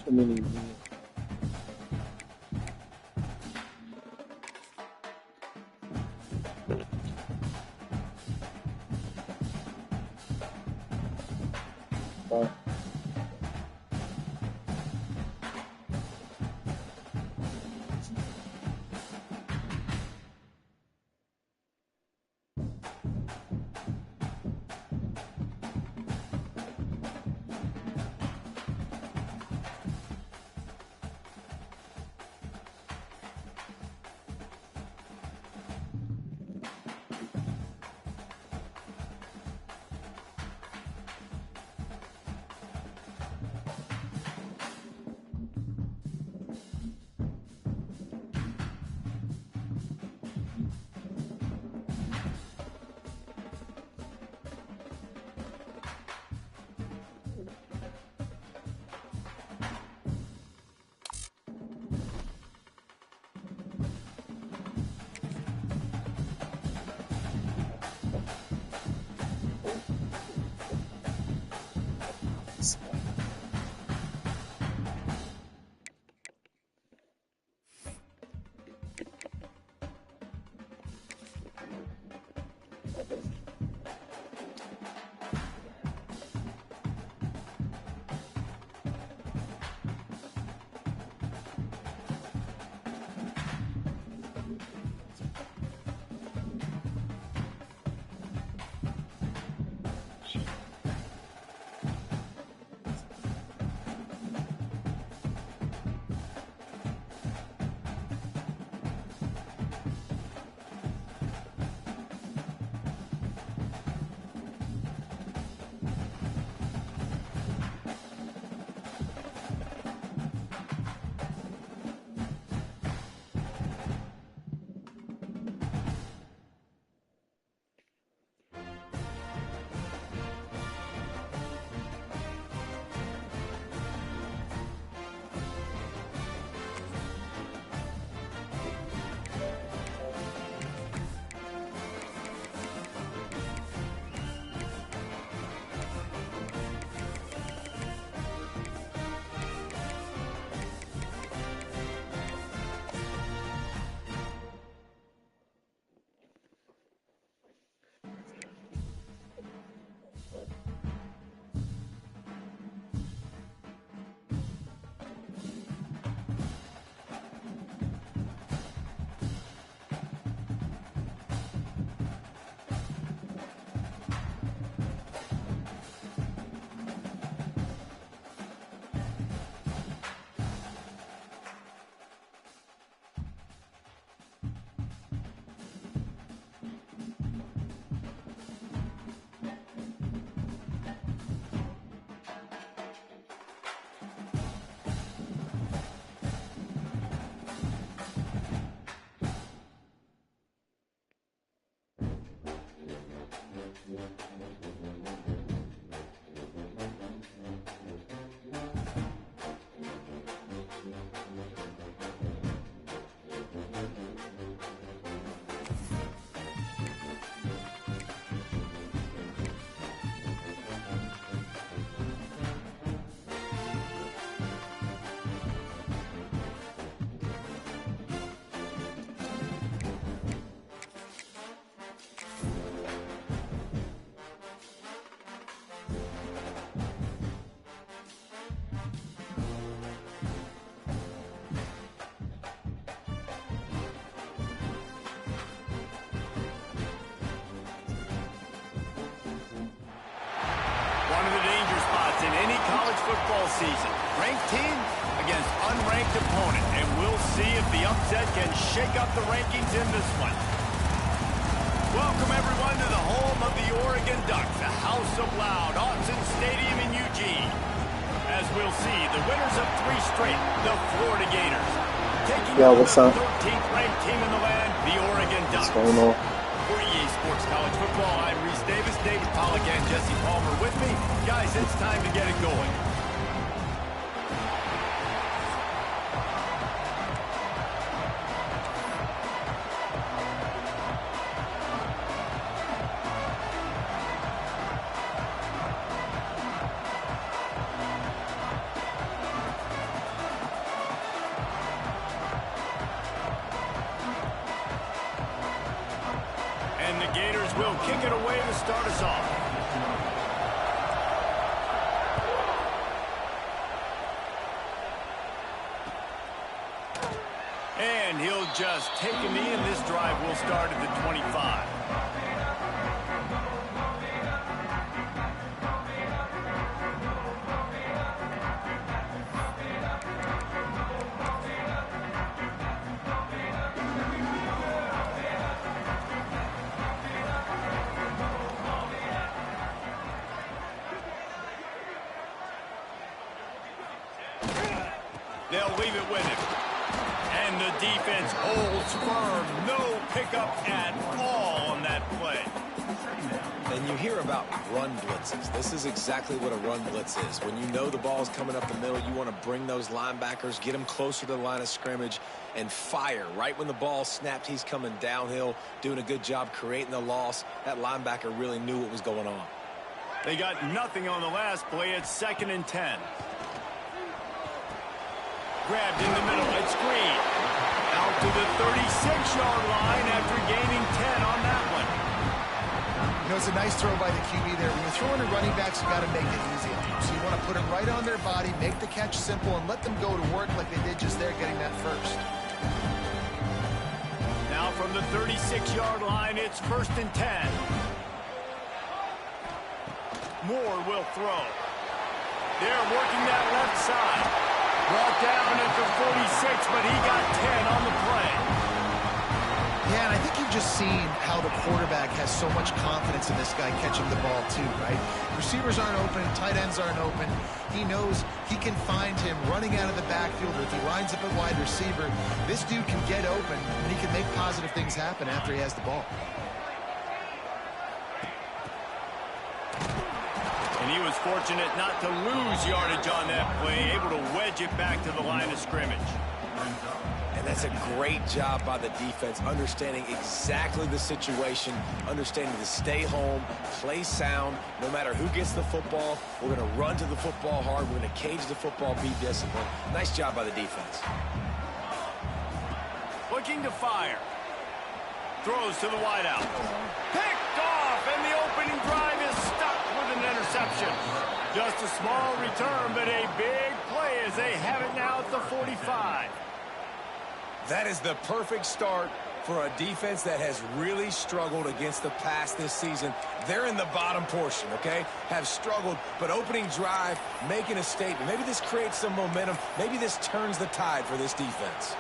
Too many. football season. Ranked team against unranked opponent, and we'll see if the upset can shake up the rankings in this one. Welcome, everyone, to the home of the Oregon Ducks, the House of Loud, Autzen Stadium in Eugene. As we'll see, the winners of 3 straight, the Florida Gators, taking on the 13th ranked team in the land, the Oregon Ducks. For EA Sports College Football, I'm Reese Davis, David Pollack, and Jesse Palmer with me. Guys, it's time to get it going. will kick it away to start us off. And he'll just take a knee, and this drive will start at the 25. They'll leave it with him. And the defense holds firm. No pickup at all on that play. And you hear about run blitzes. This is exactly what a run blitz is. When you know the ball's coming up the middle, you want to bring those linebackers, get them closer to the line of scrimmage, and fire. Right when the ball snapped, he's coming downhill, doing a good job creating the loss. That linebacker really knew what was going on. They got nothing on the last play. It's 2nd and 10. Grabbed in the middle. It's Green. Out to the 36-yard line after gaining 10 on that one. You know, it's a nice throw by the QB there. When you're throwing to running backs, you got to make it easy. So you want to put them right on their body, make the catch simple, and let them go to work like they did just there getting that first. Now from the 36-yard line, it's 1st and 10. Moore will throw. They're working that left side. Brought down at the 46, but he got 10 on the play. Yeah, and I think you've just seen how the quarterback has so much confidence in this guy catching the ball too, right? Receivers aren't open, tight ends aren't open. He knows he can find him running out of the backfield, or if he lines up at wide receiver, this dude can get open, and he can make positive things happen after he has the ball. And he was fortunate not to lose yardage on that play, able to wedge it back to the line of scrimmage. And that's a great job by the defense, understanding exactly the situation, understanding to stay home, play sound. No matter who gets the football, we're going to run to the football hard. We're going to cage the football, be disciplined. Nice job by the defense. Looking to fire. Throws to the wideout. Picked off, and the opening drive is stuck with an interception. Just a small return, but a big play as they have it now at the 45. That is the perfect start for a defense that has really struggled against the pass this season. They're in the bottom portion, okay? Have struggled, but opening drive, making a statement. Maybe this creates some momentum. Maybe this turns the tide for this defense.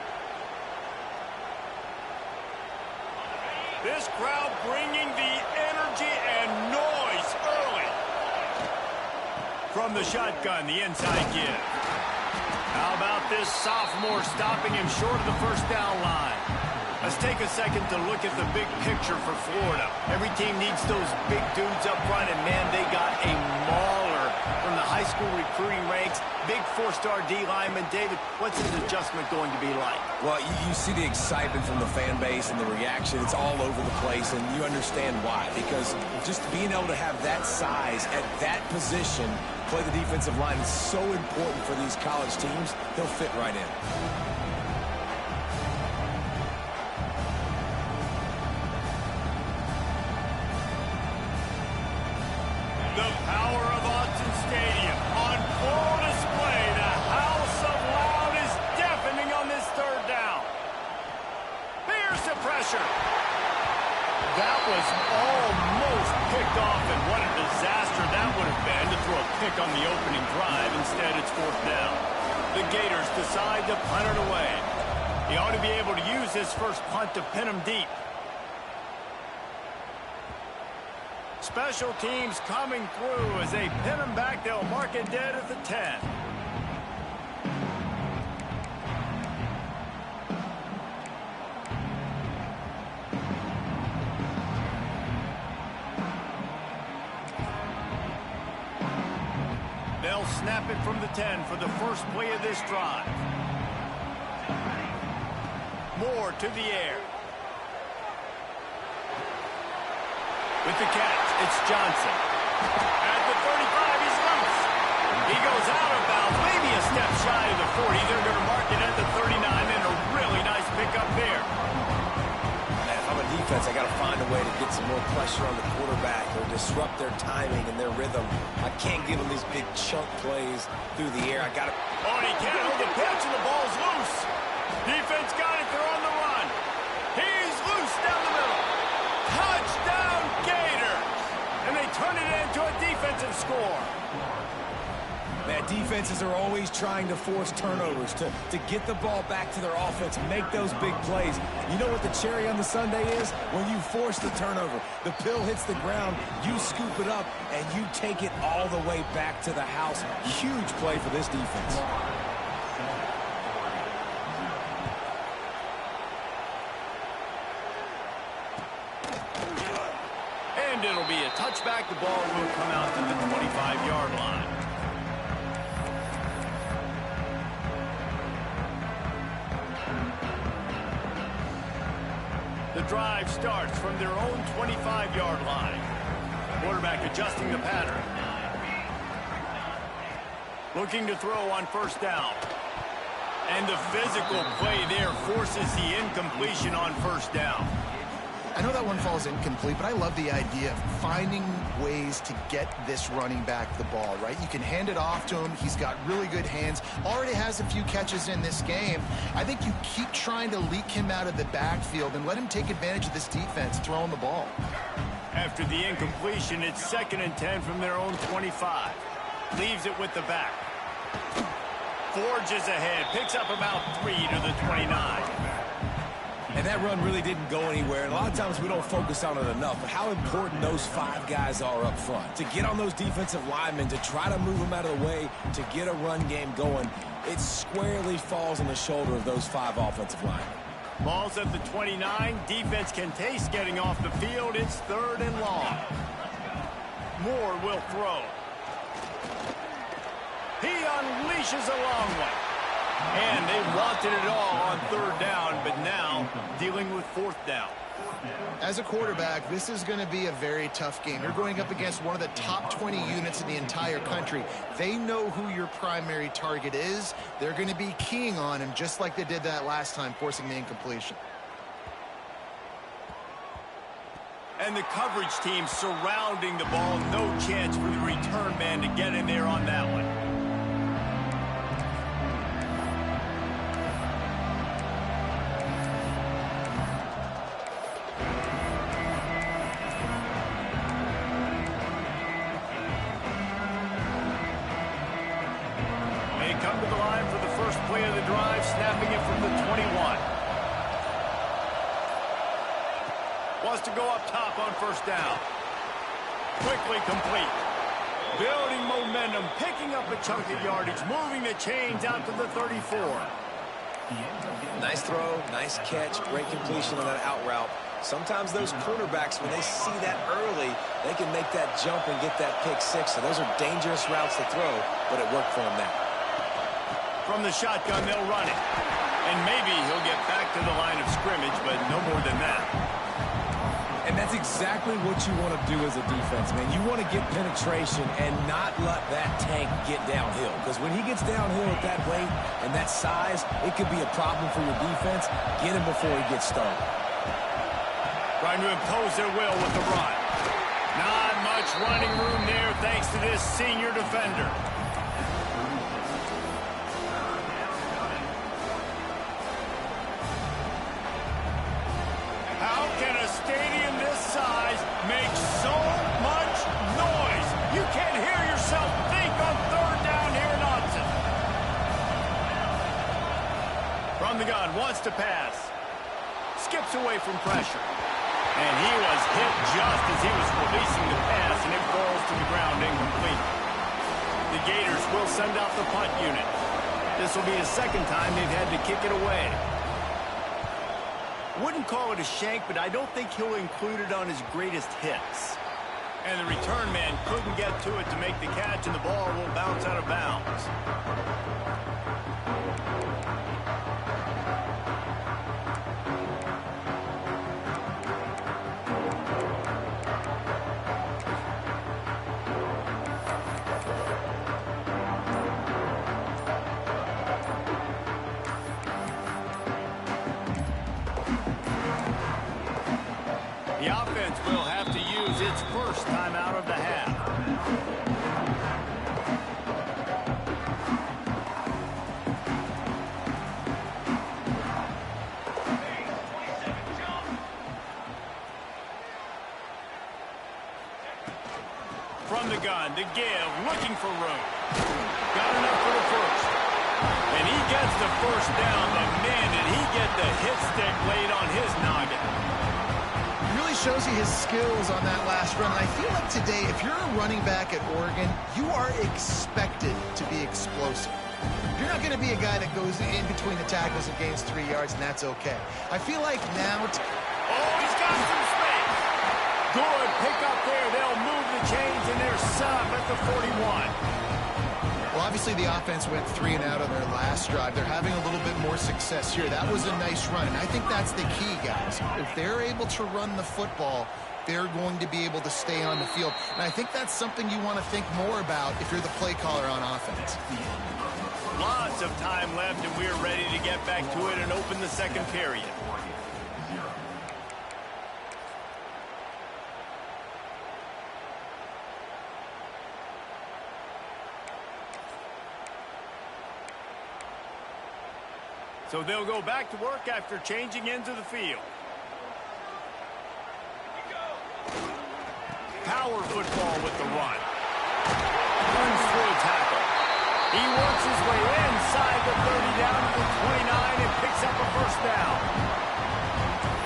This crowd bringing the energy and noise early. From the shotgun, the inside give. How about this sophomore stopping him short of the first down line? Let's take a second to look at the big picture for Florida. Every team needs those big dudes up front, and man, they got a mauler from the high school recruiting ranks. Big four-star D lineman. David, what's his adjustment going to be like? Well, you see the excitement from the fan base and the reaction. It's all over the place, and you understand why. Because just being able to have that size at that position, play the defensive line, is so important for these college teams. They'll fit right in. The power of Autzen Stadium on full display. The house of loud is deafening on this third down. Here's the pressure. That was almost picked off, and what a disaster that would have been to throw a pick on the opening drive. Instead, it's 4th down. The Gators decide to punt it away. He ought to be able to use his first punt to pin him deep. Special teams coming through as they pin him back. They'll mark it dead at the 10. They'll snap it from the 10 for the first play of this drive. Moore to the air. With the catch, it's Johnson. At the 35, he's loose. He goes out of bounds, maybe a step shy of the 40. They're going to mark it at the 39, and a really nice pickup there. Man, if I'm a defense, defense, I got to find a way to get some more pressure on the quarterback or disrupt their timing and their rhythm. I can't give them these big chunk plays through the air. I got to... Oh, and he can't hold the pitch, and the ball's loose. Defense got it. They're on the run. He's loose down the middle. Touchdown, Gators. And they turn it into a defensive score. Man, defenses are always trying to force turnovers, to get the ball back to their offense, make those big plays. You know what the cherry on the sundae is? When you force the turnover, the pill hits the ground, you scoop it up, and you take it all the way back to the house. Huge play for this defense. And it'll be a touchback. The ball will come out to the 25-yard line. The drive starts from their own 25-yard line. Quarterback adjusting the pattern. Looking to throw on first down. And the physical play there forces the incompletion on first down. I know that one falls incomplete, but I love the idea of finding ways to get this running back the ball, right? You can hand it off to him. He's got really good hands. Already has a few catches in this game. I think you keep trying to leak him out of the backfield and let him take advantage of this defense throwing the ball. After the incompletion, it's 2nd and 10 from their own 25. Leaves it with the back. Forges ahead. Picks up about 3 to the 29. And that run really didn't go anywhere. And a lot of times we don't focus on it enough, but how important those 5 guys are up front. To get on those defensive linemen, to try to move them out of the way, to get a run game going, it squarely falls on the shoulder of those 5 offensive linemen. Ball's at the 29. Defense can taste getting off the field. It's 3rd and long. Moore will throw. He unleashes a long one. And they wanted it all on 3rd down, but now dealing with 4th down. As a quarterback, this is going to be a very tough game. You're going up against one of the top 20 units in the entire country. They know who your primary target is. They're going to be keying on him just like they did that last time, forcing the incompletion. And the coverage team surrounding the ball. No chance for the return man to get in there on that one. Come to the line for the first play of the drive, snapping it from the 21. Wants to go up top on first down. Quickly complete. Building momentum, picking up a chunk of yardage, moving the chains out to the 34. Nice throw, nice catch, great completion on that out route. Sometimes those quarterbacks, when they see that early, they can make that jump and get that pick 6. So those are dangerous routes to throw, but it worked for them now. From the shotgun, they'll run it. And maybe he'll get back to the line of scrimmage, but no more than that. And that's exactly what you want to do as a defense, man. You want to get penetration and not let that tank get downhill. Because when he gets downhill at that rate and that size, it could be a problem for your defense. Get him before he gets started. Trying to impose their will with the run. Not much running room there thanks to this senior defender. How can a stadium this size make so much noise? You can't hear yourself think on 3rd down here in Austin. From the gun, wants to pass. Skips away from pressure. And he was hit just as he was releasing the pass, and it falls to the ground incomplete. The Gators will send out the punt unit. This will be the 2nd time they've had to kick it away. Wouldn't call it a shank, but I don't think he'll include it on his greatest hits. And the return man couldn't get to it to make the catch, and the ball will bounce out of bounds. The offense will have to use its first timeout of the half. From the gun, to give, looking for room. Got enough for the first. And he gets the first down, but man, did he get the hit stick laid on his noggin. Really shows you his skills on that last run. And I feel like today, if you're a running back at Oregon, you are expected to be explosive. You're not going to be a guy that goes in between the tackles and gains 3 yards, and that's okay. I feel like now... Oh, he's got some space. Good pick up there. They'll move the chains, and they're set up at the 41. Well, obviously the offense went 3 and out on their last drive. They're having a little bit more success here. That was a nice run, and I think that's the key, guys. If they're able to run the football, they're going to be able to stay on the field. And I think that's something you want to think more about if you're the play caller on offense. Lots of time left, and we're ready to get back to it and open the second period. So they'll go back to work after changing into the field. Power football with the run. Runs through a tackle. He works his way inside the 30 down to the 29 and picks up a first down.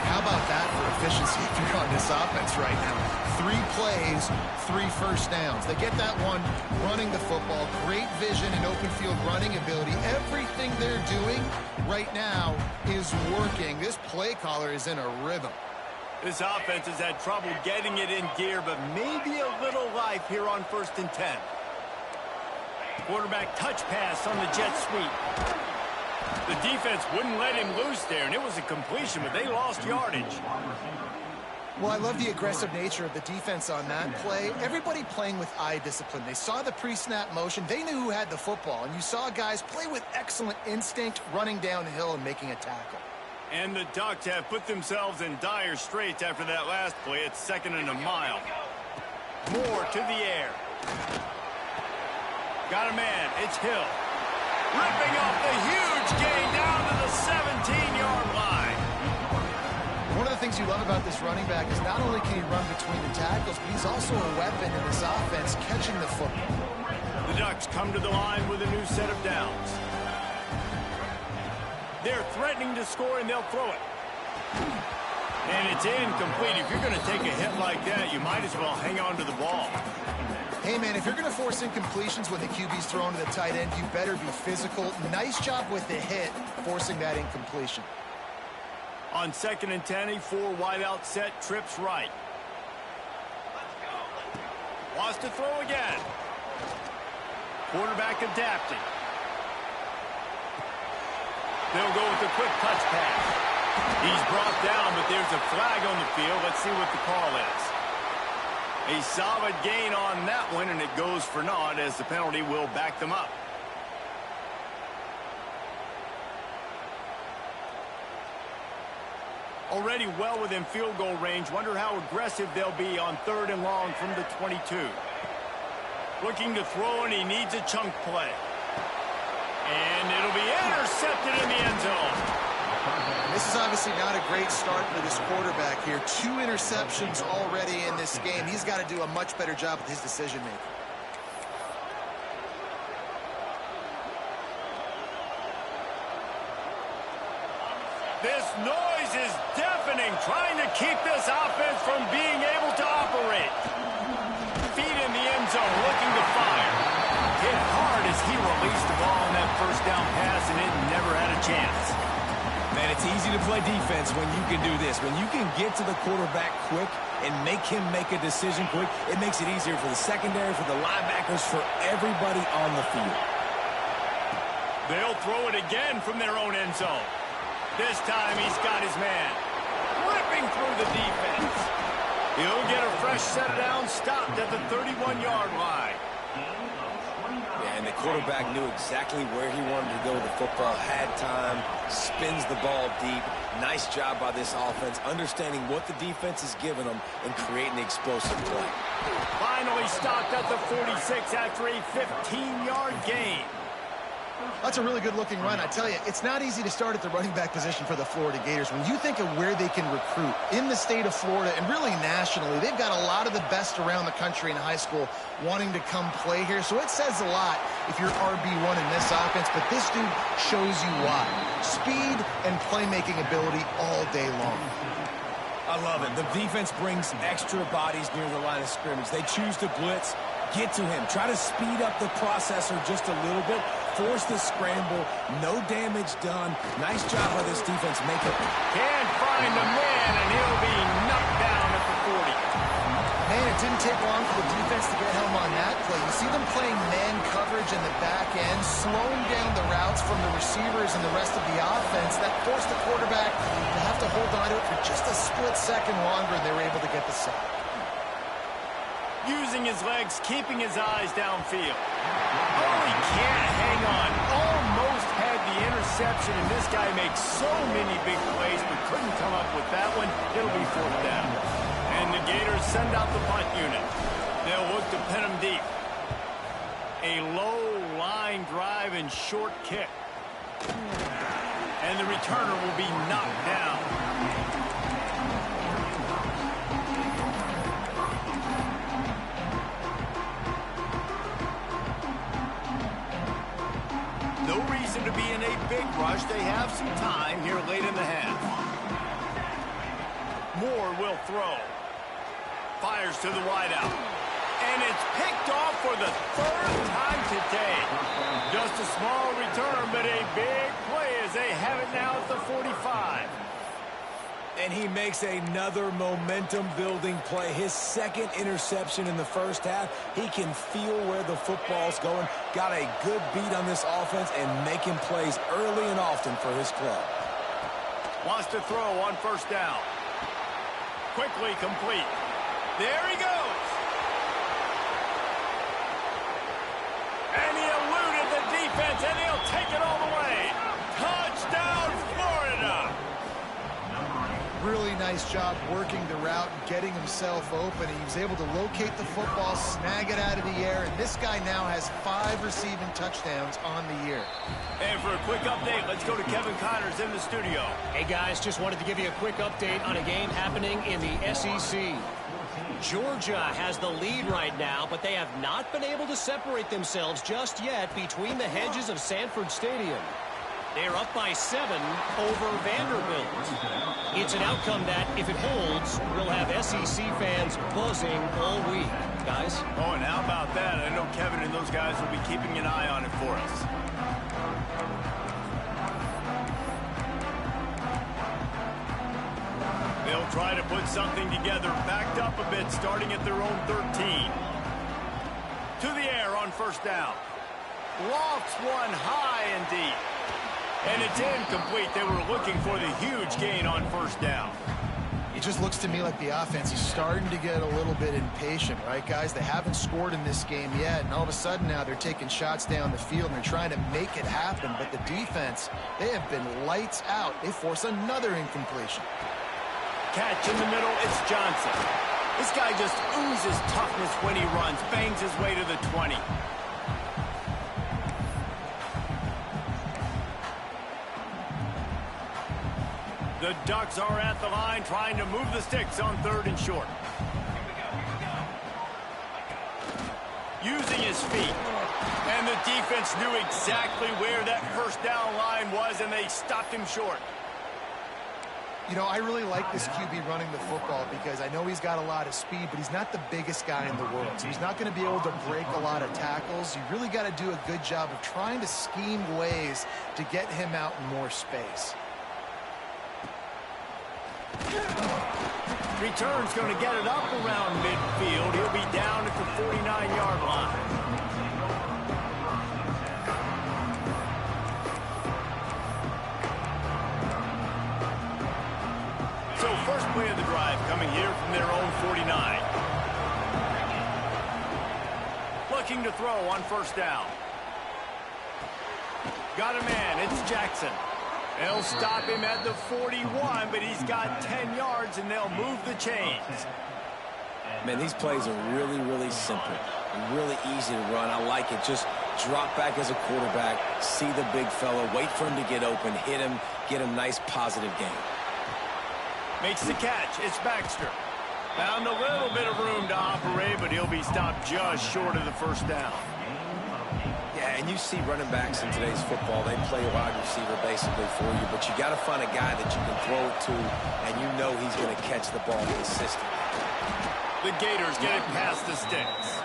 How about that for efficiency if you're on this offense right now? 3 plays, 3 first downs. They get that one running the football. Great vision and open field running ability. Everything they're doing right now is working. This play caller is in a rhythm. This offense has had trouble getting it in gear, but maybe a little life here on 1st and 10. Quarterback touch pass on the jet sweep. The defense wouldn't let him loose there, and it was a completion, but they lost yardage. Well, I love the aggressive nature of the defense on that play. Everybody playing with eye discipline. They saw the pre-snap motion. They knew who had the football, and you saw guys play with excellent instinct, running downhill and making a tackle. And the Ducks have put themselves in dire straits after that last play. It's 2nd and a mile. Moore to the air. Got a man. It's Hill. Ripping off the huge gain down to the 17-yard line. One of the things you love about this running back is not only can he run between the tackles, but he's also a weapon in this offense catching the football. The Ducks come to the line with a new set of downs. They're threatening to score, and they'll throw it. And it's incomplete. If you're going to take a hit like that, you might as well hang on to the ball. Hey, man, if you're going to force incompletions when the QB's thrown to the tight end, you better be physical. Nice job with the hit, forcing that incompletion. On 2nd and 10, a 4 wide out set, trips right. Wants to throw again. Quarterback adapting. They'll go with a quick touch pass. He's brought down, but there's a flag on the field. Let's see what the call is. A solid gain on that one, and it goes for naught as the penalty will back them up. Already well within field goal range. Wonder how aggressive they'll be on 3rd and long from the 22. Looking to throw, and he needs a chunk play. And it'll be intercepted in the end zone. This is obviously not a great start for this quarterback here. 2 interceptions already in this game. He's got to do a much better job with his decision-making. This noise is deafening, trying to keep this offense from being able to operate. Feet in the end zone, looking to fire. Hit hard as he released the ball on that first down pass, and it never had a chance. Man, it's easy to play defense when you can do this. When you can get to the quarterback quick and make him make a decision quick, it makes it easier for the secondary, for the linebackers, for everybody on the field. They'll throw it again from their own end zone. This time he's got his man. Ripping through the defense. He'll get a fresh set of downs stopped at the 31-yard line. Yeah, and the quarterback knew exactly where he wanted to go with the football, had time, spins the ball deep. Nice job by this offense, understanding what the defense is giving them and creating the explosive play. Finally stopped at the 46 after a 15-yard gain. That's a really good-looking run. I tell you, it's not easy to start at the running back position for the Florida Gators. When you think of where they can recruit in the state of Florida and really nationally, they've got a lot of the best around the country in high school wanting to come play here. So it says a lot if you're RB1 in this offense, but this dude shows you why. Speed and playmaking ability all day long. I love it. The defense brings extra bodies near the line of scrimmage. They choose to blitz, get to him, try to speed up the processor just a little bit, force the scramble, no damage done. Nice job by this defense. Make it. Can't find the man, and he'll be knocked down at the 40. Man, it didn't take long for the defense to get home on that play. You see them playing man coverage in the back end, slowing down the routes from the receivers and the rest of the offense. That forced the quarterback to have to hold on to it for just a split second longer, and they were able to get the sack. Using his legs, keeping his eyes downfield. Oh, he can't hang on. Almost had the interception, and this guy makes so many big plays, but couldn't come up with that one. It'll be fourth down. And the Gators send out the punt unit. They'll look to pin him deep. A low line drive and short kick. And the returner will be knocked down. No reason to be in a big rush. They have some time here late in the half. Moore will throw. Fires to the wideout. And it's picked off for the third time today. Just a small return, but a big play as they have it now at the 45. And he makes another momentum-building play. His second interception in the first half. He can feel where the football's going. Got a good beat on this offense and making plays early and often for his club. Wants to throw on first down. Quickly complete. There he goes. And he eluded the defense, and he'll take it all the way. Touchdown, Florida. Really nice job working the route, getting himself open. He was able to locate the football, snag it out of the air, and this guy now has 5 receiving touchdowns on the year. And for a quick update, let's go to Kevin Connors in the studio. Hey guys, just wanted to give you a quick update on a game happening in the SEC. Georgia has the lead right now, but they have not been able to separate themselves just yet between the hedges of Sanford Stadium. They're up by 7 over Vanderbilt. It's an outcome that, if it holds, will have SEC fans buzzing all week. Guys? Oh, and how about that? I know Kevin and those guys will be keeping an eye on it for us. They'll try to put something together, backed up a bit, starting at their own 13. To the air on first down. Lofts one high and deep. And it's incomplete. They were looking for the huge gain on first down. It just looks to me like the offense is starting to get a little bit impatient, right, guys? They haven't scored in this game yet, and all of a sudden now they're taking shots down the field and they're trying to make it happen. But the defense, they have been lights out. They force another incompletion. Catch in the middle, it's Johnson. This guy just oozes toughness when he runs, bangs his way to the 20. The Ducks are at the line trying to move the sticks on third and short. Using his feet. And the defense knew exactly where that first down line was, and they stopped him short. You know, I really like this QB running the football because I know he's got a lot of speed, but he's not the biggest guy in the world. So he's not going to be able to break a lot of tackles. You really got to do a good job of trying to scheme ways to get him out in more space. Return's going to get it up around midfield. He'll be down at the 49-yard line. So first play of the drive coming here from their own 49. Looking to throw on first down. Got a man. It's Jackson. They'll stop him at the 41, but he's got 10 yards, and they'll move the chains. Man, these plays are really, really simple. Really easy to run. I like it. Just drop back as a quarterback, see the big fella, wait for him to get open, hit him, get a nice positive gain. Makes the catch. It's Baxter. Found a little bit of room to operate, but he'll be stopped just short of the first down. Yeah, and you see running backs in today's football, they play wide receiver basically for you, but you got to find a guy that you can throw it to, and you know he's going to catch the ball consistently. The Gators get it past the sticks.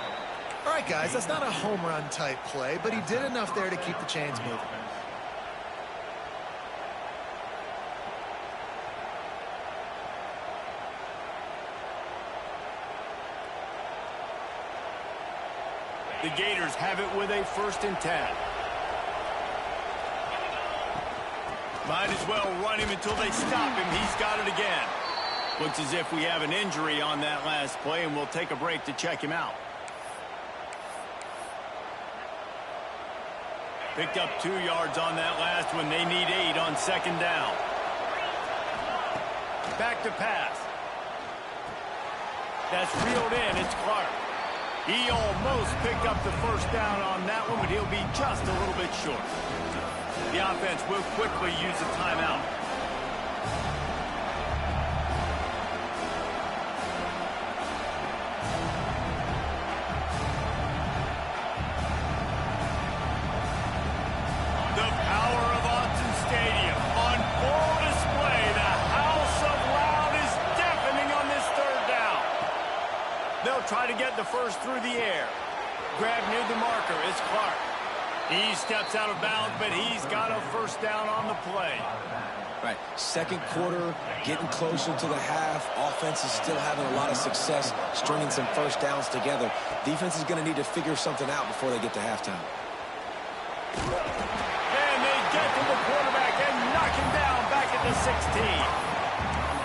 All right, guys, that's not a home run type play, but he did enough there to keep the chains moving. The Gators have it with a 1st and 10. Might as well run him until they stop him. He's got it again. Looks as if we have an injury on that last play, and we'll take a break to check him out. Picked up 2 yards on that last one. They need 8 on 2nd down. Back to pass. That's reeled in. It's Clark. He almost picked up the 1st down on that one, but he'll be just a little bit short. The offense will quickly use a timeout. The power of Autzen Stadium on full display. The house of loud is deafening on this 3rd down. They'll try to get the first through the air. Grab near the marker. It's Clark. He steps out of bounds, but he's got a 1st down on the play. Right, 2nd quarter, getting closer to the half. Offense is still having a lot of success stringing some 1st downs together. Defense is going to need to figure something out before they get to halftime. And they get to the quarterback and knock him down back at the 16.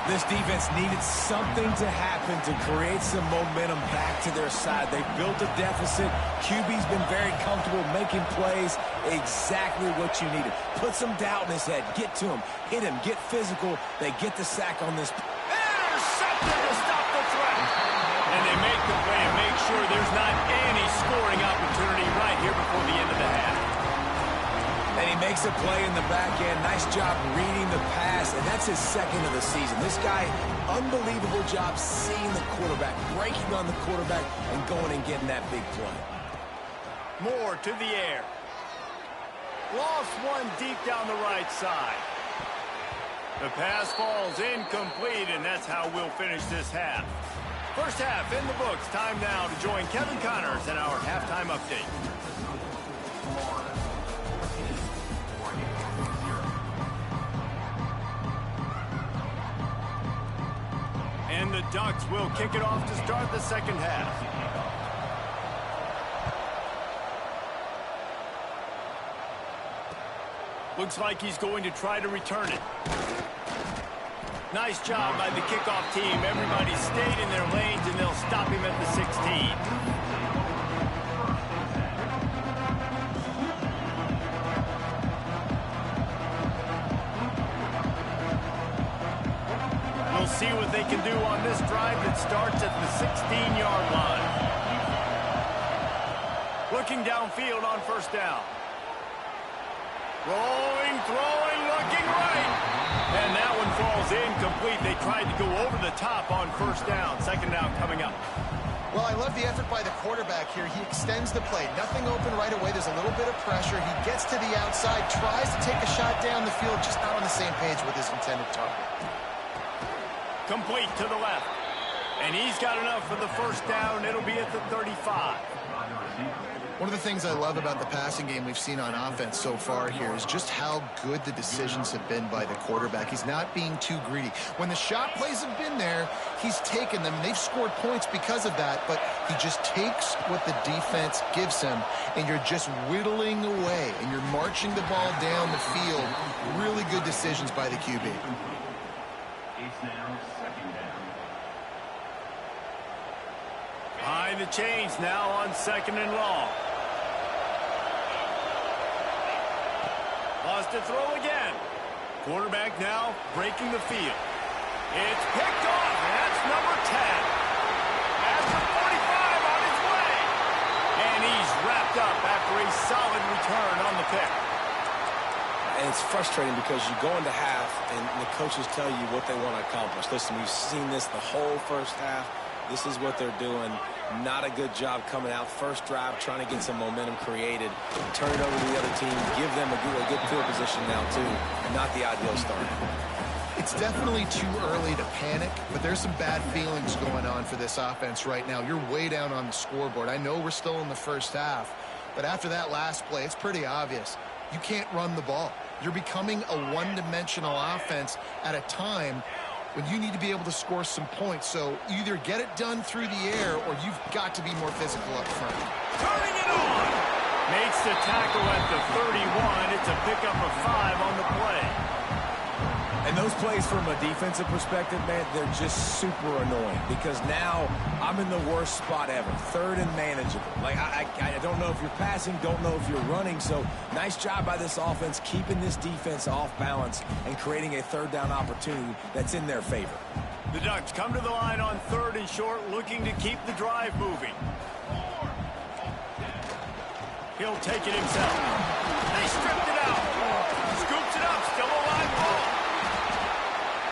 This defense needed something to happen to create some momentum back to their side. They built a deficit. QB's been very comfortable making plays. Exactly what you needed. Put some doubt in his head. Get to him. Hit him. Get physical. They get the sack on this. Intercepted to stop the threat. And they make the play and make sure there's not any scoring opportunity right here before the end of the half. And he makes a play in the back end. Nice job reading the pass, and that's his 2nd of the season. This guy, unbelievable job seeing the quarterback, breaking on the quarterback, and going and getting that big play. More to the air. Lost one deep down the right side. The pass falls incomplete, and that's how we'll finish this half. First half in the books. Time now to join Kevin Connors in our halftime update. And the Ducks will kick it off to start the 2nd half. Looks like he's going to try to return it. Nice job by the kickoff team. Everybody stayed in their lanes, and they'll stop him at the 16. We'll see what they can do on this drive that starts at the 16-yard line. Looking downfield on 1st down. Rolling, throwing, looking right. And that one falls incomplete. They tried to go over the top on 1st down. 2nd down coming up. Well, I love the effort by the quarterback here. He extends the play. Nothing open right away. There's a little bit of pressure. He gets to the outside, tries to take a shot down the field, just not on the same page with his intended target. Complete to the left. And he's got enough for the 1st down. It'll be at the 35. One of the things I love about the passing game we've seen on offense so far here is just how good the decisions have been by the quarterback. He's not being too greedy. When the shot plays have been there, he's taken them. They've scored points because of that, but he just takes what the defense gives him, and you're just whittling away, and you're marching the ball down the field. Really good decisions by the QB. It's now 2nd down. Behind the chains now on 2nd and long. Pause to throw again. Quarterback now breaking the field. It's picked off. That's number 10. After 45 on his way. And he's wrapped up after a solid return on the pick. And it's frustrating because you go into half and the coaches tell you what they want to accomplish. Listen, we've seen this the whole first half. This is what they're doing. Not a good job coming out. First drive, trying to get some momentum created. Turn it over to the other team. Give them a good field position now, too. Not the ideal start. It's definitely too early to panic, but there's some bad feelings going on for this offense right now. You're way down on the scoreboard. I know we're still in the first half, but after that last play, it's pretty obvious. You can't run the ball. You're becoming a one-dimensional offense at a time when you need to be able to score some points. So either get it done through the air or you've got to be more physical up front. Turning it on. Makes the tackle at the 31. It's a pickup of 5 on the play. And those plays from a defensive perspective, man, they're just super annoying because now I'm in the worst spot ever. Third and manageable. Like, I don't know if you're passing, don't know if you're running. So nice job by this offense keeping this defense off balance and creating a third down opportunity that's in their favor. The Ducks come to the line on 3rd and short, looking to keep the drive moving. He'll take it himself. They stripped it out. Scoops it up. Still a live ball.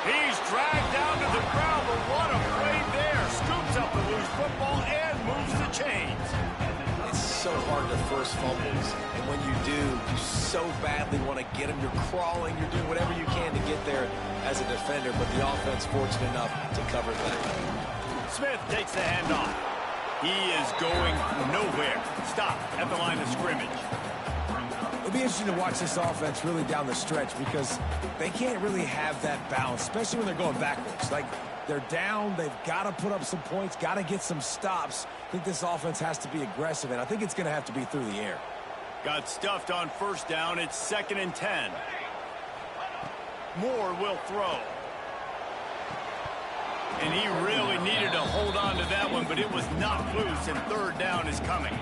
He's dragged down to the ground, but what a play there. Scoops up the loose football and moves the chains. It's so hard to force fumbles, and when you do, you so badly want to get them. You're crawling, you're doing whatever you can to get there as a defender, but the offense fortunate enough to cover that. Smith takes the handoff. He is going nowhere. Stop at the line of scrimmage. It'll be interesting to watch this offense really down the stretch because they can't really have that balance, especially when they're going backwards. Like, they're down, they've got to put up some points, got to get some stops. I think this offense has to be aggressive, and I think it's going to have to be through the air. Got stuffed on 1st down. It's 2nd and 10. Moore will throw. And he really needed to hold on to that one, but it was knocked loose, and 3rd down is coming.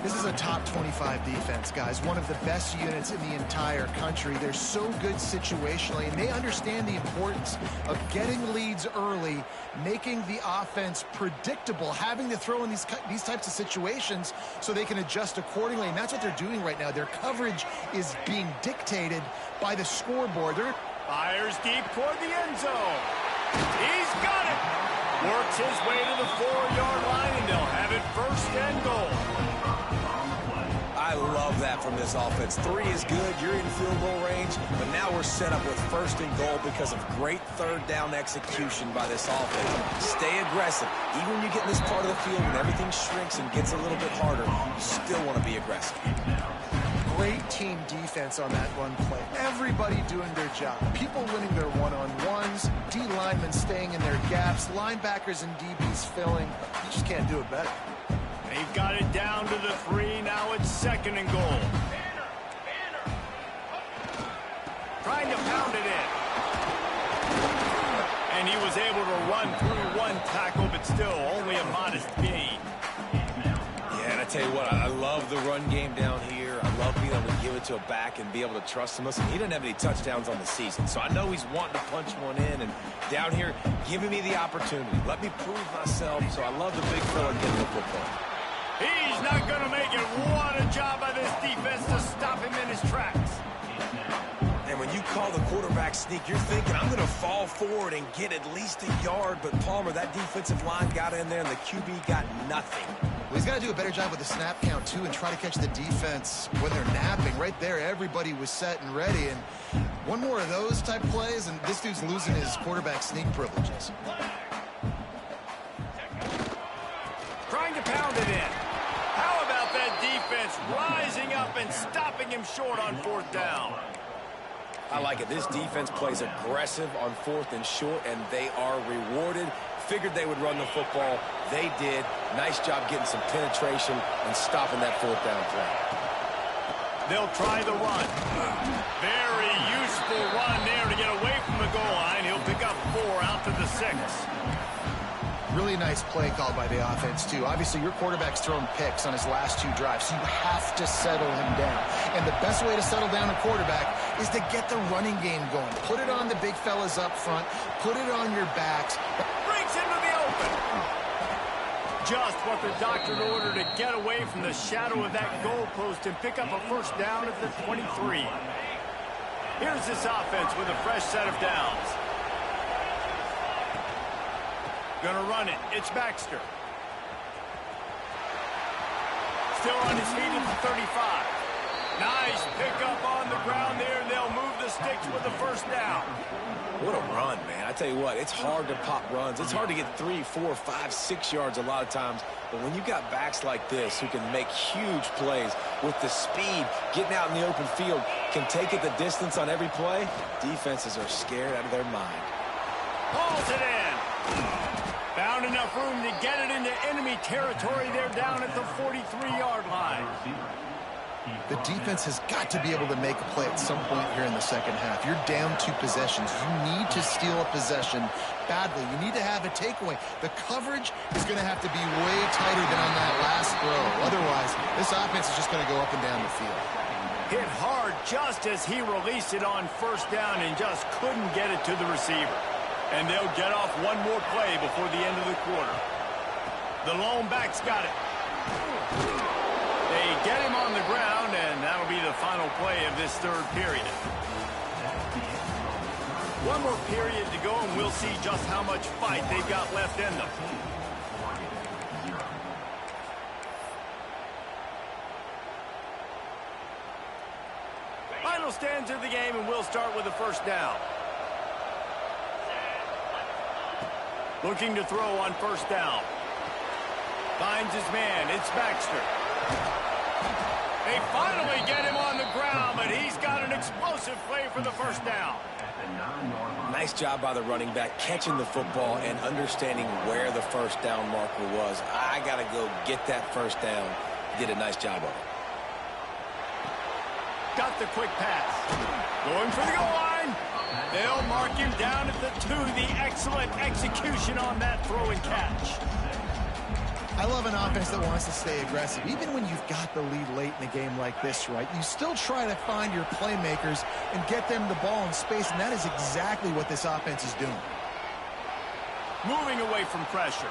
This is a top 25 defense, guys. One of the best units in the entire country. They're so good situationally, and they understand the importance of getting leads early, making the offense predictable, having to throw in these types of situations so they can adjust accordingly. And that's what they're doing right now. Their coverage is being dictated by the scoreboard. Fires deep toward the end zone. He's got it. Works his way to the 4-yard line, and they'll have it 1st and goal. I love that from this offense. 3 is good. You're in field goal range, but now we're set up with 1st and goal because of great 3rd down execution by this offense. Stay aggressive. Even when you get in this part of the field when everything shrinks and gets a little bit harder, you still want to be aggressive. Great team defense on that run play. Everybody doing their job. People winning their one-on-ones, D linemen staying in their gaps, linebackers and DBs filling. You just can't do it better. They've got it down to the 3. Now it's 2nd and goal. Trying to pound it in. And he was able to run through 1 tackle, but still only a modest gain. Yeah, and I tell you what, I love the run game down here. I love being able to give it to a back and be able to trust him. Listen, he didn't have any touchdowns on the season, so I know he's wanting to punch one in. And down here, giving me the opportunity. Let me prove myself, so I love the big fella getting the football. He's not going to make it. What a job by this defense to stop him in his tracks. And when you call the quarterback sneak, you're thinking, I'm going to fall forward and get at least a yard. But Palmer, that defensive line got in there, and the QB got nothing. Well, he's got to do a better job with the snap count, too, and try to catch the defense when they're napping. Right there, everybody was set and ready. And one more of those type plays, and this dude's losing his quarterback sneak privileges. Trying to pound it in. How about that defense rising up and stopping him short on 4th down? I like it. This defense plays aggressive on 4th and short, and they are rewarded. Figured they would run the football. They did. Nice job getting some penetration and stopping that 4th down play. They'll try the run. Very useful run there to get away from the goal line. He'll pick up 4 out to the 6. Really nice play call by the offense, too. Obviously, your quarterback's thrown picks on his last 2 drives, so you have to settle him down. And the best way to settle down a quarterback is to get the running game going. Put it on the big fellas up front. Put it on your backs. Breaks into the open. Just what the doctor ordered to get away from the shadow of that goalpost and pick up a first down at the 23. Here's this offense with a fresh set of downs. Gonna run it. It's Baxter. Still on his feet at the 35. Nice pickup on the ground there. They'll move the sticks with the first down. What a run, man. I tell you what, it's hard to pop runs. It's hard to get 3, 4, 5, 6 yards a lot of times. But when you got backs like this who can make huge plays with the speed, getting out in the open field, can take it the distance on every play, defenses are scared out of their mind. Pulls it in. Found enough room to get it into enemy territory. They're down at the 43-yard line. The defense has got to be able to make a play at some point here in the second half. You're down 2 possessions. You need to steal a possession badly. You need to have a takeaway. The coverage is going to have to be way tighter than on that last throw. Otherwise, this offense is just going to go up and down the field. Hit hard just as he released it on first down and just couldn't get it to the receiver. And they'll get off one more play before the end of the quarter. The lone back's got it. They get him on the ground, and that'll be the final play of this third period. One more period to go, and we'll see just how much fight they've got left in them. Final stands of the game, and we'll start with the first down. Looking to throw on first down. Finds his man. It's Baxter. They finally get him on the ground, but he's got an explosive play for the first down. Nice job by the running back catching the football and understanding where the first down marker was. I got to go get that first down. Did a nice job of it. Got the quick pass. Going for the goal line. They'll mark him down at the 2. The excellent execution on that throw and catch. I love an offense that wants to stay aggressive. Even when you've got the lead late in a game like this, right, you still try to find your playmakers and get them the ball in space, and that is exactly what this offense is doing. Moving away from pressure.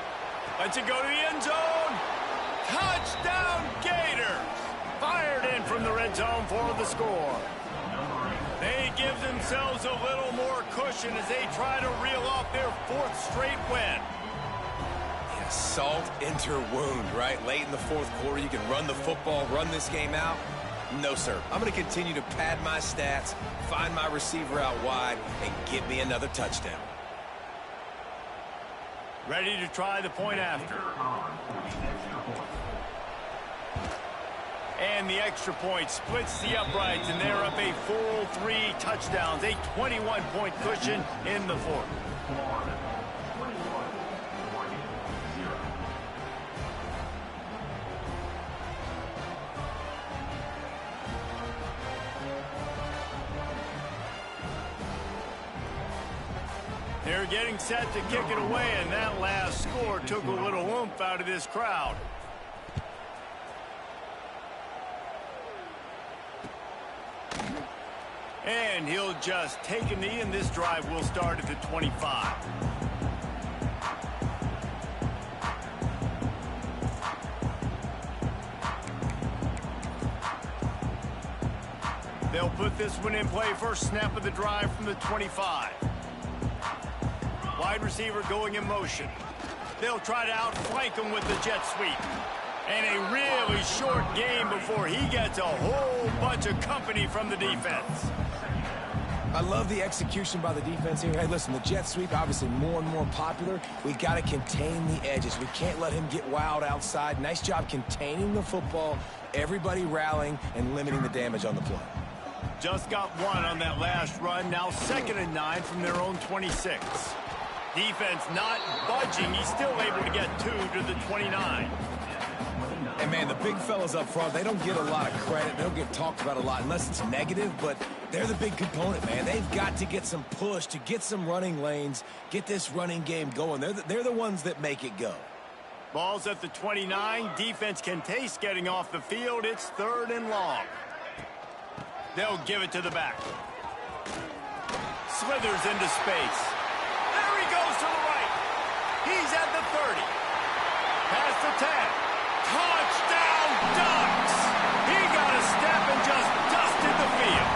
Lets it go to the end zone. Touchdown, Gators. Fired in from the red zone for the score. They give themselves a little more cushion as they try to reel off their 4th straight win. Yeah, salt enter wound, right? Late in the 4th quarter, you can run the football, run this game out. No, sir. I'm going to continue to pad my stats, find my receiver out wide, and get me another touchdown. Ready to try the point after. And the extra point splits the uprights, and they're up a full 3 touchdowns, a 21-point cushion in the 4th. They're getting set to kick it away, and that last score took a little oomph out of this crowd. And he'll just take a knee, and this drive will start at the 25. They'll put this one in play. First snap of the drive from the 25. Wide receiver going in motion. They'll try to outflank him with the jet sweep. And a really short game before he gets a whole bunch of company from the defense. I love the execution by the defense here. Hey, listen, the jet sweep, obviously more and more popular. We got to contain the edges. We can't let him get wild outside. Nice job containing the football, everybody rallying, and limiting the damage on the play. Just got 1 on that last run. Now 2nd and 9 from their own 26. Defense not budging. He's still able to get 2 to the 29. And, man, the big fellas up front, they don't get a lot of credit. They don't get talked about a lot unless it's negative, but they're the big component, man. They've got to get some push, to get some running lanes, get this running game going. They're the ones that make it go. Ball's at the 29. Defense can taste getting off the field. It's 3rd and long. They'll give it to the back. Slithers into space. There he goes to the right. He's at the 30. Past the 10. Touchdown, Ducks! He got a step and just dusted the field.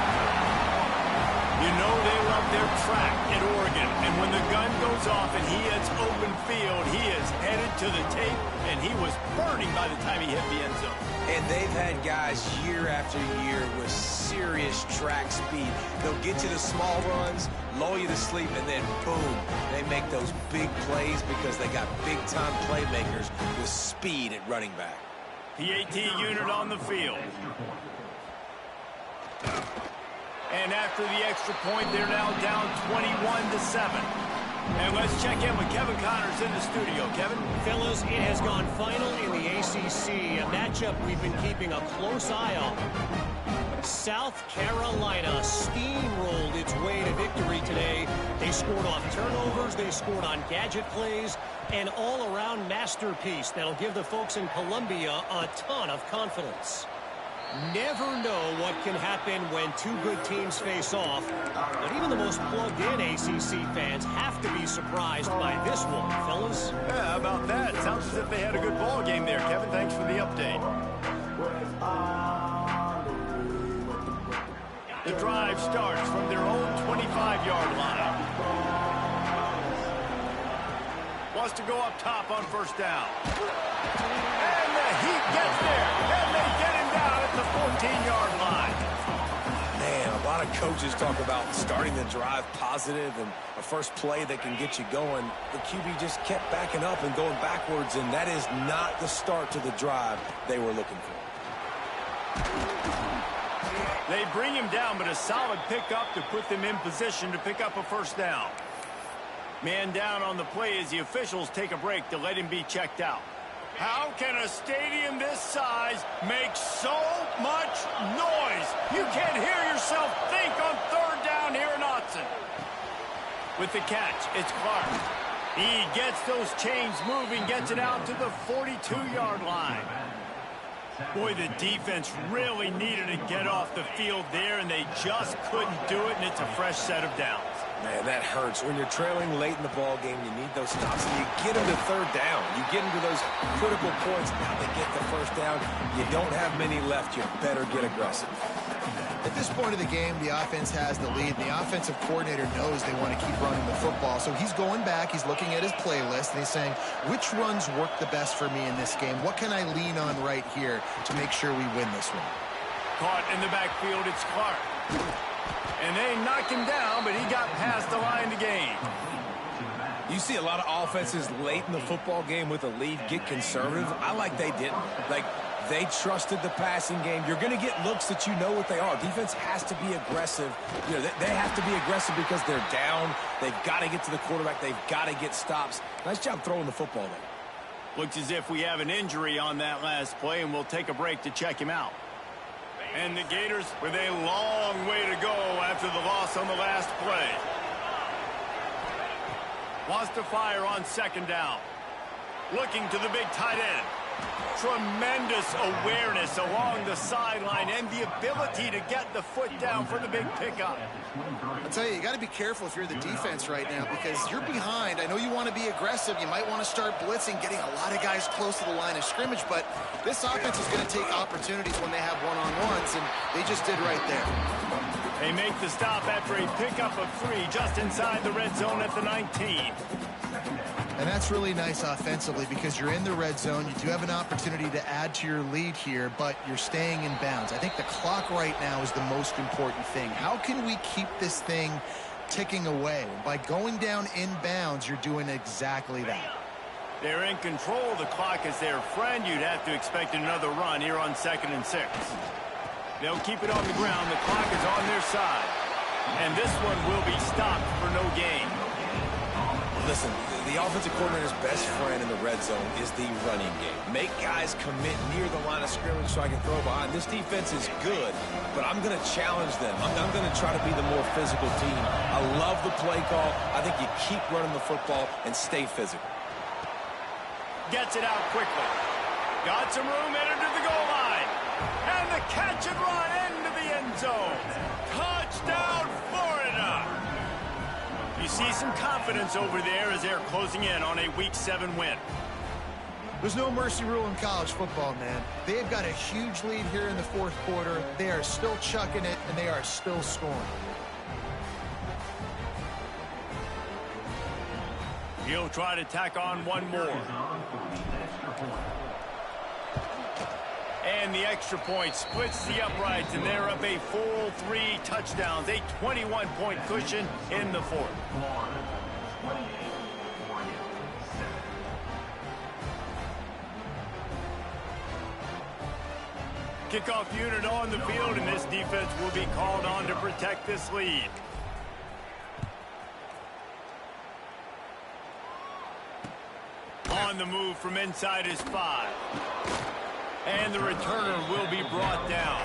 You know they love their track at Oregon, and when the gun goes off and he hits open field, he is headed to the tape, and he was burning by the time he hit the end zone. And they've had guys year after year with serious track speed. They'll get you the small runs, lull you to sleep, and then boom, they make those big plays because they got big-time playmakers with speed at running back. PAT unit on the field. And after the extra point, they're now down 21-7. And let's check in with Kevin Connors in the studio. Kevin? Fellas, it has gone final in the ACC, a matchup we've been keeping a close eye on. South Carolina steamrolled its way to victory today. They scored off turnovers, they scored on gadget plays, an all-around masterpiece that'll give the folks in Columbia a ton of confidence. Never know what can happen when two good teams face off, but even the most plugged-in ACC fans have to be surprised by this one, fellas. Yeah, how about that? Sounds as if they had a good ball game there, Kevin. Thanks for the update. The drive starts from their own 25-yard line. Wants to go up top on 1st down. And the Heat gets there, and they get him down at the 14-yard line. Man, a lot of coaches talk about starting the drive positive and a first play that can get you going. The QB just kept backing up and going backwards, and that is not the start to the drive they were looking for. They bring him down, but a solid pickup to put them in position to pick up a 1st down. Man down on the play as the officials take a break to let him be checked out. How can a stadium this size make so much noise? You can't hear yourself think on 3rd down here in Autzen. With the catch, it's Clark. He gets those chains moving, gets it out to the 42-yard line. Boy, the defense really needed to get off the field there, and they just couldn't do it, and it's a fresh set of downs. Man, that hurts. When you're trailing late in the ball game, you need those stops, and you get them to 3rd down. You get them to those critical points. Now they get the 1st down. You don't have many left. You better get aggressive. At this point of the game, the offense has the lead. The offensive coordinator knows they want to keep running the football. So he's going back, he's looking at his playlist, and he's saying, which runs work the best for me in this game? What can I lean on right here to make sure we win this one? Caught in the backfield, it's Clark. And they knocked him down, but he got past the line to gain. You see a lot of offenses late in the football game with a lead get conservative. I like they didn't. Like, they trusted the passing game. You're going to get looks that you know what they are. Defense has to be aggressive. You know, they have to be aggressive because they're down. They've got to get to the quarterback. They've got to get stops. Nice job throwing the football there. Looks as if we have an injury on that last play, and we'll take a break to check him out. And the Gators with a long way to go after the loss on the last play. Wants to fire on 2nd down. Looking to the big tight end. Tremendous awareness along the sideline and the ability to get the foot down for the big pickup. I'll tell you got to be careful if you're the defense right now because you're behind. I know you want to be aggressive. You might want to start blitzing, getting a lot of guys close to the line of scrimmage, but this offense is going to take opportunities when they have one-on-ones, and they just did right there. They make the stop after a pickup of 3 just inside the red zone at the 19. And that's really nice offensively because you're in the red zone. You do have an opportunity to add to your lead here, but you're staying in bounds. I think the clock right now is the most important thing. How can we keep this thing ticking away? By going down in bounds, you're doing exactly that. They're in control. The clock is their friend. You'd have to expect another run here on 2nd and 6. They'll keep it on the ground. The clock is on their side. And this one will be stopped for no gain. Listen, the offensive coordinator's best friend in the red zone is the running game. Make guys commit near the line of scrimmage so I can throw behind. This defense is good, but I'm going to challenge them. I'm going to try to be the more physical team. I love the play call. I think you keep running the football and stay physical. Gets it out quickly. Got some room, entered to the goal line. And the catch and run into the end zone. Touchdown, Florida! You see some confidence over there as they're closing in on a Week 7 win. There's no mercy rule in college football, man. They've got a huge lead here in the fourth quarter. They are still chucking it, and they are still scoring. He'll try to tack on one more. And the extra point splits the uprights, and they're up a full 3 touchdowns, a 21-point cushion in the fourth. Kickoff unit on the field, and this defense will be called on to protect this lead. On the move from inside his 5. And the returner will be brought down.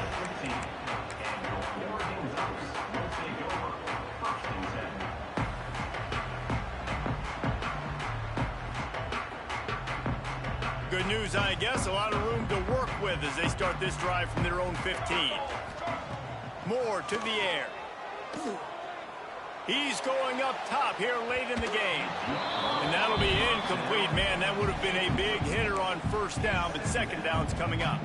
Good news, I guess. A lot of room to work with as they start this drive from their own 15. More to the air. He's going up top here late in the game. And that'll be incomplete. Man, that would have been a big hitter on first down, but second down's coming up.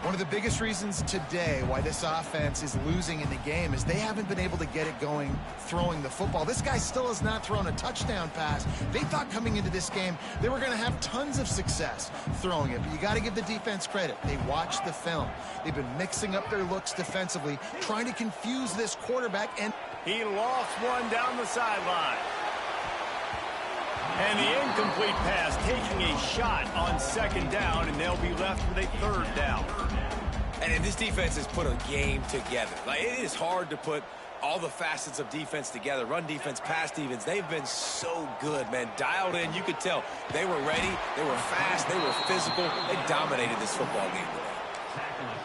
One of the biggest reasons today why this offense is losing in the game is they haven't been able to get it going throwing the football. This guy still has not thrown a touchdown pass. They thought coming into this game they were going to have tons of success throwing it, but you got to give the defense credit. They watched the film. They've been mixing up their looks defensively, trying to confuse this quarterback, and he lost one down the sideline. And the incomplete pass taking a shot on second down, and they'll be left with a third down. And this defense has put a game together. Like, it is hard to put all the facets of defense together. Run defense, pass defense. They've been so good, man. Dialed in. You could tell they were ready. They were fast. They were physical. They dominated this football game today.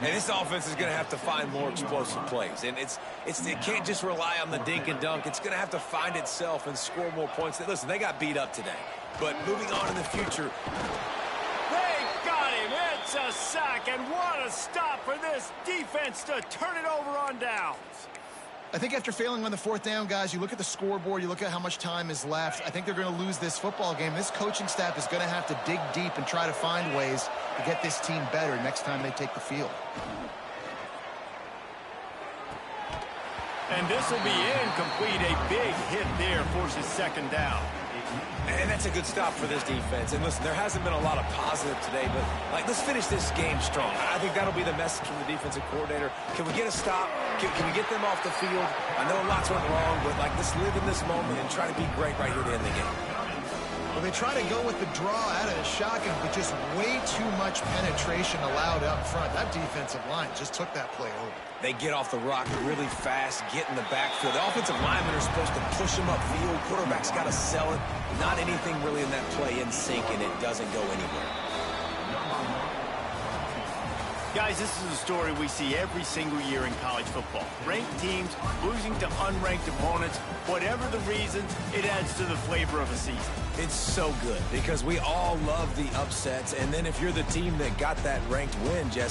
And this offense is going to have to find more explosive plays. And it can't just rely on the dink and dunk. It's going to have to find itself and score more points. Listen, they got beat up today. But moving on in the future. They got him. It's a sack. And what a stop for this defense to turn it over on downs. I think after failing on the fourth down, guys, you look at the scoreboard, you look at how much time is left. I think they're going to lose this football game. This coaching staff is going to have to dig deep and try to find ways to get this team better next time they take the field. And this will be incomplete. A big hit there forces second down. And that's a good stop for this defense. And listen, there hasn't been a lot of positive today, but let's finish this game strong. I think that'll be the message from the defensive coordinator. Can we get a stop? Can we get them off the field? I know lots went wrong, but let's live in this moment and try to be great right here to end the game. Well, they try to go with the draw out of the shotgun, but just way too much penetration allowed up front. That defensive line just took that play over. They get off the rock really fast, get in the backfield. The offensive linemen are supposed to push them upfield. Quarterback's got to sell it. Not anything really in that play in sync, and it doesn't go anywhere. Guys, this is a story we see every single year in college football. Ranked teams losing to unranked opponents. Whatever the reasons, it adds to the flavor of a season. It's so good because we all love the upsets, and then if you're the team that got that ranked win, Jesse,